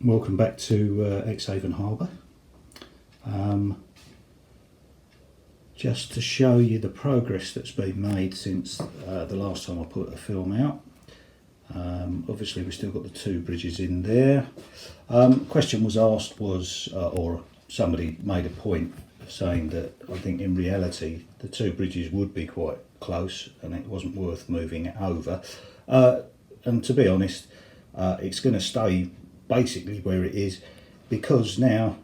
Welcome back to Exehaven Harbour. Just to show you the progress that's been made since the last time I put a film out. Obviously we've still got the two bridges in there. Question was asked or somebody made a point saying that I think in reality the two bridges would be quite close and it wasn't worth moving it over. And to be honest, it's going to stay basically where it is, because now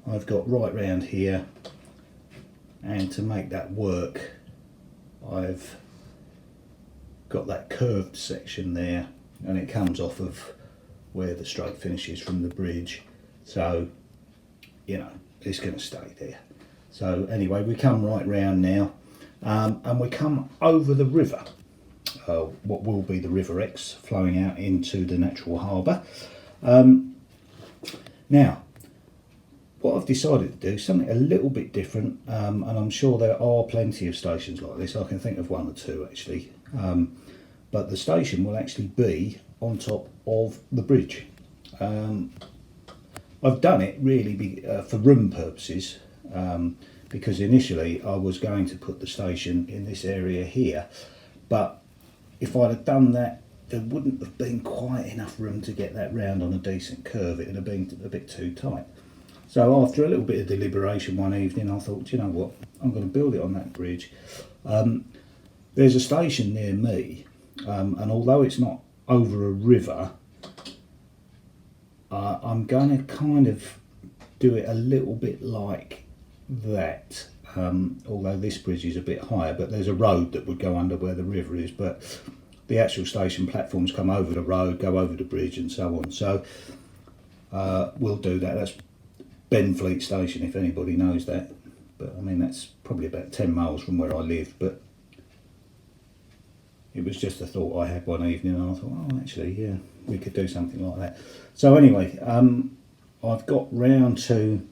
I've got right round here, and to make that work I've got that curved section there, and it comes off of where the straight finishes from the bridge, so you know it's going to stay there. So anyway, we come right round now, and we come over the river, what will be the River Exe, flowing out into the natural harbour. Now what I've decided to do is something a little bit different, and I'm sure there are plenty of stations like this. I can think of one or two actually, but the station will actually be on top of the bridge. I've done it really for room purposes, because initially I was going to put the station in this area here, but if I'd have done that there wouldn't have been quite enough room to get that round on a decent curve. It would have been a bit too tight. So after a little bit of deliberation one evening, I thought, you know what, I'm going to build it on that bridge. There's a station near me, and although it's not over a river, I'm going to kind of do it a little bit like that. Although this bridge is a bit higher, but there's a road that would go under where the river is, but the actual station platforms come over the road, go over the bridge and so on. So we'll do that. That's Benfleet Station, if anybody knows that, but I mean that's probably about 10 miles from where I live, but it was just a thought I had one evening, and I thought, oh actually yeah, we could do something like that. So anyway, I've got round to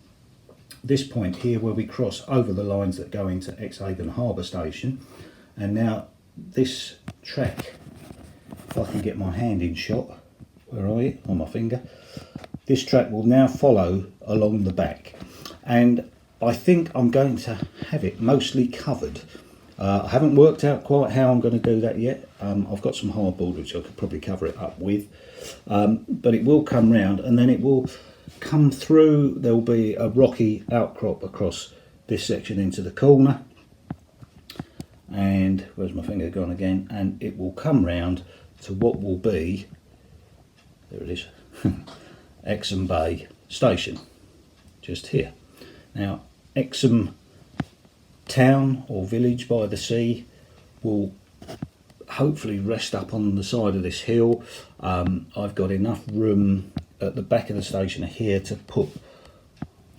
this point here where we cross over the lines that go into Exehaven Harbour Station, and now this track, if I can get my hand in shot, where are you, on my finger, this track will now follow along the back, and I think I'm going to have it mostly covered. I haven't worked out quite how I'm going to do that yet. I've got some hardboard which I could probably cover it up with, but it will come round and then it will come through. There will be a rocky outcrop across this section into the corner, and where's my finger gone again, and it will come round to what will be, there it is, Exham Bay Station, just here. Now Exham town or village by the sea will hopefully rest up on the side of this hill. I've got enough room at the back of the station here to put,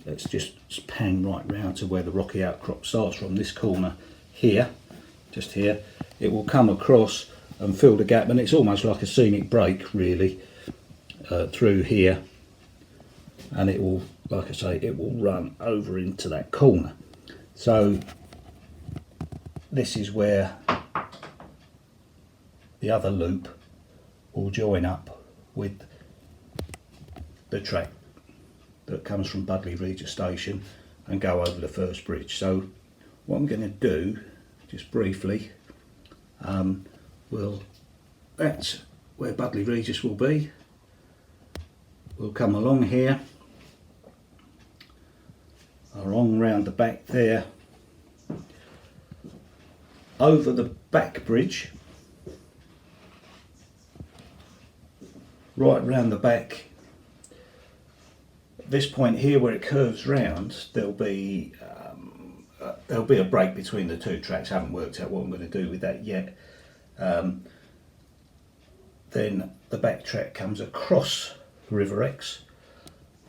let's just pan right round to where the rocky outcrop starts from this corner here, just here. It will come across and fill the gap, and it's almost like a scenic break really, through here, and it will, like I say, it will run over into that corner. So this is where the other loop will join up with the track that comes from Budley Regis Station and go over the first bridge. So what I'm going to do, just briefly, that's where Budley Regis will be. We'll come along here, along round the back there, over the back bridge, right round the back. At this point here where it curves round, there'll be a break between the two tracks. I haven't worked out what I'm going to do with that yet. Then the back track comes across River Exe.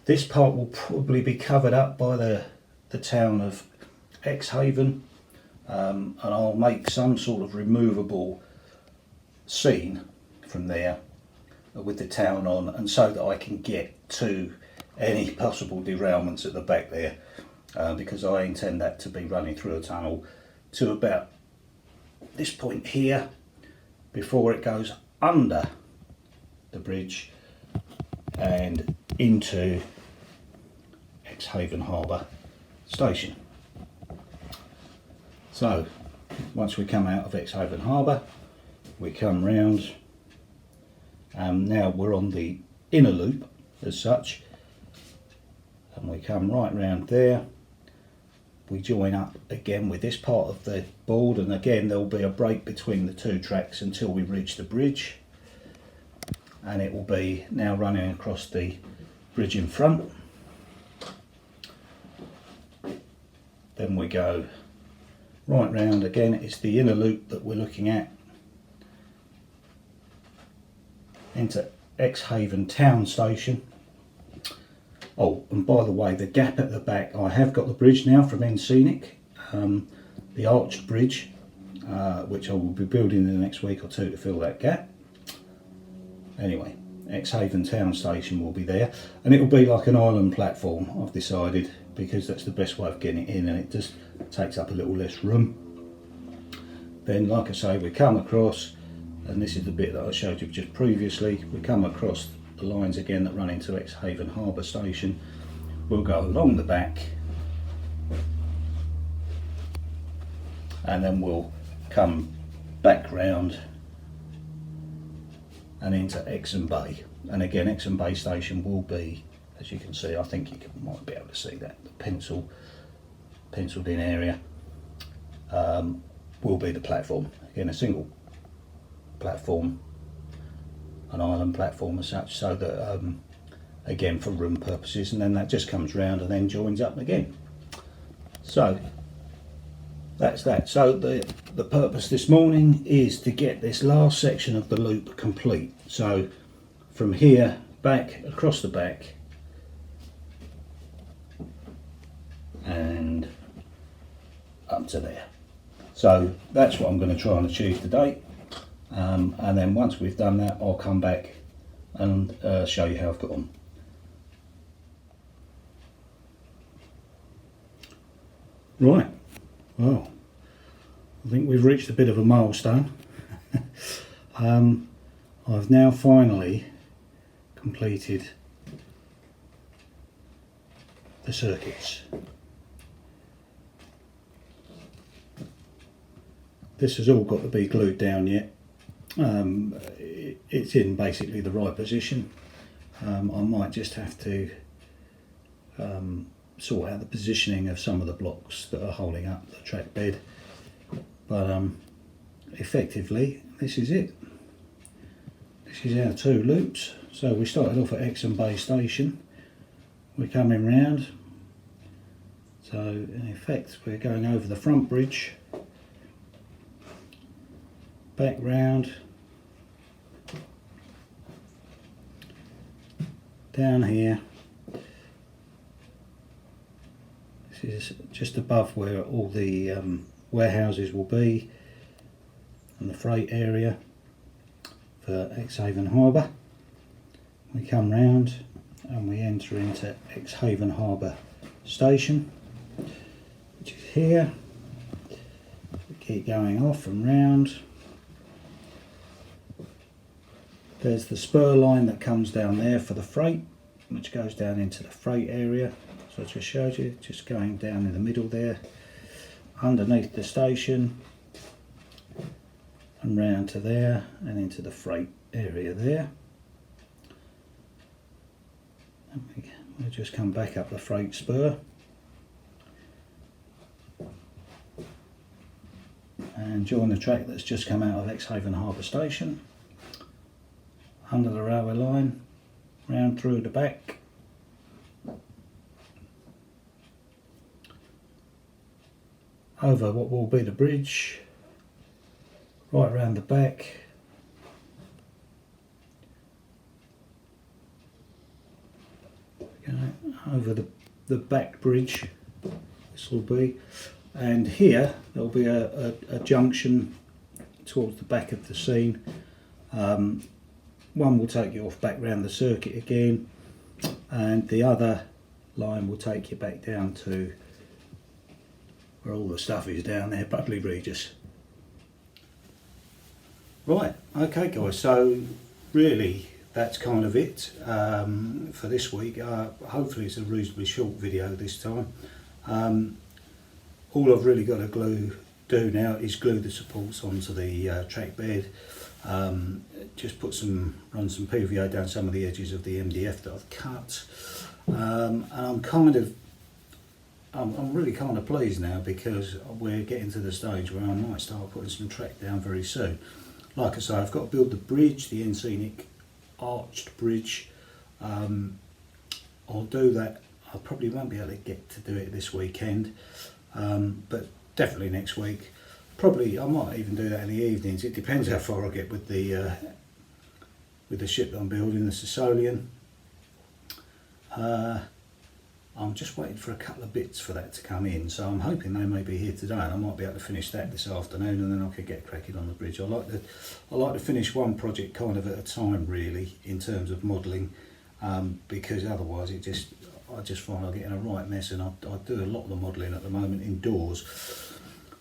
This part will probably be covered up by the town of Exehaven, and I'll make some sort of removable scene from there with the town on, and so that I can get to any possible derailments at the back there, because I intend that to be running through a tunnel to about this point here before it goes under the bridge and into Exehaven Harbour station. So once we come out of Exehaven Harbour, we come round, now we're on the inner loop as such, and we come right round there. We join up again with this part of the board, and again there will be a break between the two tracks until we reach the bridge, and it will be now running across the bridge in front. Then we go right round again. It's the inner loop that we're looking at, into Exehaven town station. Oh, and by the way, the gap at the back, I have got the bridge now from End Scenic, the arched bridge, which I will be building in the next week or two to fill that gap. Anyway, Exehaven town station will be there, and it will be like an island platform, I've decided, because that's the best way of getting it in, and it just takes up a little less room. Then, like I say, we come across, and this is the bit that I showed you just previously, we come across the lines again that run into Exehaven Harbour station. We'll go along the back, and then we'll come back round and into Exham Bay. And again, Exham Bay station will be, as you can see, I think you might be able to see that, the penciled in area will be the platform. Again, a single platform, an island platform as such, so that again for room purposes, and then that just comes round and then joins up again. So that's that. So the purpose this morning is to get this last section of the loop complete. So from here back across the back and up to there. So that's what I'm going to try and achieve today. And then once we've done that, I'll come back and show you how I've got on. Right, well, I think we've reached a bit of a milestone. I've now finally completed the circuits. This has all got to be glued down yet. It's in basically the right position. I might just have to sort out the positioning of some of the blocks that are holding up the track bed, but effectively this is it. This is our two loops. So we started off at Exham Bay station, we're coming round, so in effect we're going over the front bridge, back round, down here. This is just above where all the warehouses will be and the freight area for Exehaven Harbour. We come round and we enter into Exehaven Harbour station, which is here. We keep going off and round. There's the spur line that comes down there for the freight, which goes down into the freight area. So I just showed you, just going down in the middle there, underneath the station, and round to there, and into the freight area there. And we'll just come back up the freight spur. And join the track that's just come out of Exehaven Harbour station, under the railway line, round through the back, over what will be the bridge, right round the back, over the back bridge, this will be, and here there will be a junction towards the back of the scene. One will take you off back round the circuit again, and the other line will take you back down to where all the stuff is down there, Buckley Regis. Right, okay guys, so really that's kind of it for this week. Hopefully it's a reasonably short video this time. All I've really got to do now is glue the supports onto the track bed. Just run some PVA down some of the edges of the MDF that I've cut, and I'm really kind of pleased now, because we're getting to the stage where I might start putting some track down very soon. Like I say, I've got to build the bridge, the scenic arched bridge. I'll do that. I probably won't be able to get to do it this weekend, but definitely next week. Probably I might even do that in the evenings. It depends how far I get with the ship that I'm building, the Sicilian. I'm just waiting for a couple of bits for that to come in, so I'm hoping they may be here today, and I might be able to finish that this afternoon, and then I could get cracking on the bridge. I like to finish one project kind of at a time, really, in terms of modelling, because otherwise I just find I get in a right mess, and I do a lot of the modelling at the moment indoors.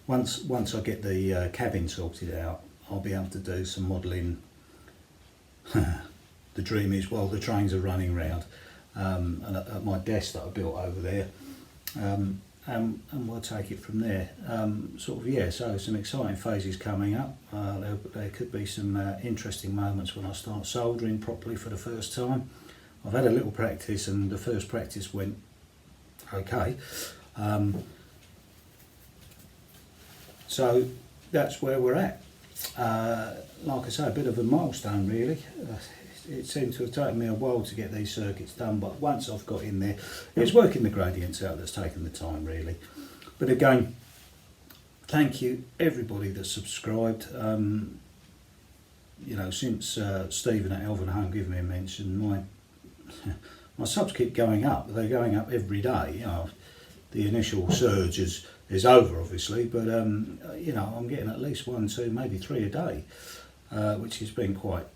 Once I get the cabin sorted out, I'll be able to do some modelling. The dream is while the trains are running round, and at my desk that I built over there, and we'll take it from there. So some exciting phases coming up. There could be some interesting moments when I start soldering properly for the first time. I've had a little practice, and the first practice went okay. So that's where we're at. Like I say, a bit of a milestone really. It seemed to have taken me a while to get these circuits done, but once I've got in there, it's working the gradients out that's taken the time really. But again, thank you everybody that's subscribed. Since Stephen at Exehaven Harbour gave me a mention, my subs keep going up. They're going up every day. The initial surge is over, obviously, but I'm getting at least 1, 2, maybe 3 a day, which has been quite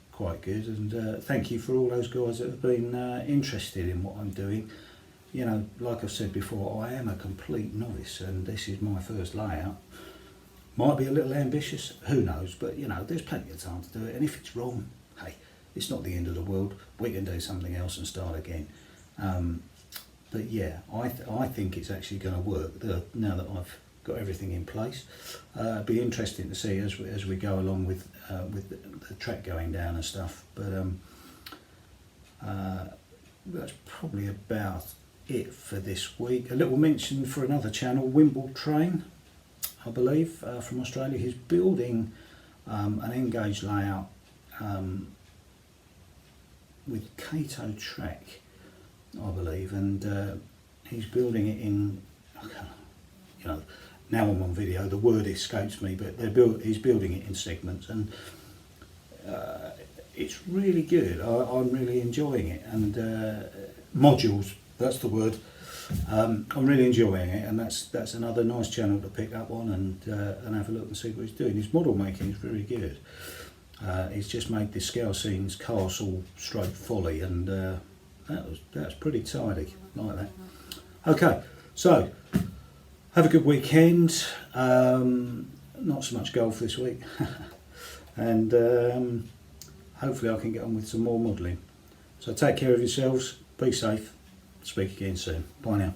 good. And thank you for all those guys that have been interested in what I'm doing. Like I've said before, I am a complete novice, and this is my first layout. Might be a little ambitious, who knows, but there's plenty of time to do it, and if it's wrong, hey, it's not the end of the world. We can do something else and start again. But yeah, I think it's actually going to work now that I've got everything in place. It'll be interesting to see as we go along with the track going down and stuff. But that's probably about it for this week. A little mention for another channel, Wimble Train, I believe, from Australia. He's building an N-gauge layout with Kato track, I believe, and he's building it in, now I'm on video, the word escapes me, but he's building it in segments, and it's really good. I'm really enjoying it, and modules, that's the word. I'm really enjoying it, and that's another nice channel to pick up on and have a look and see what he's doing. His model making is very good. He's just made this Scale Scenes Castle Stroke Folly, and that's pretty tidy, like that. Okay, so have a good weekend. Not so much golf this week, and hopefully I can get on with some more modelling. So take care of yourselves, be safe, speak again soon. Bye now.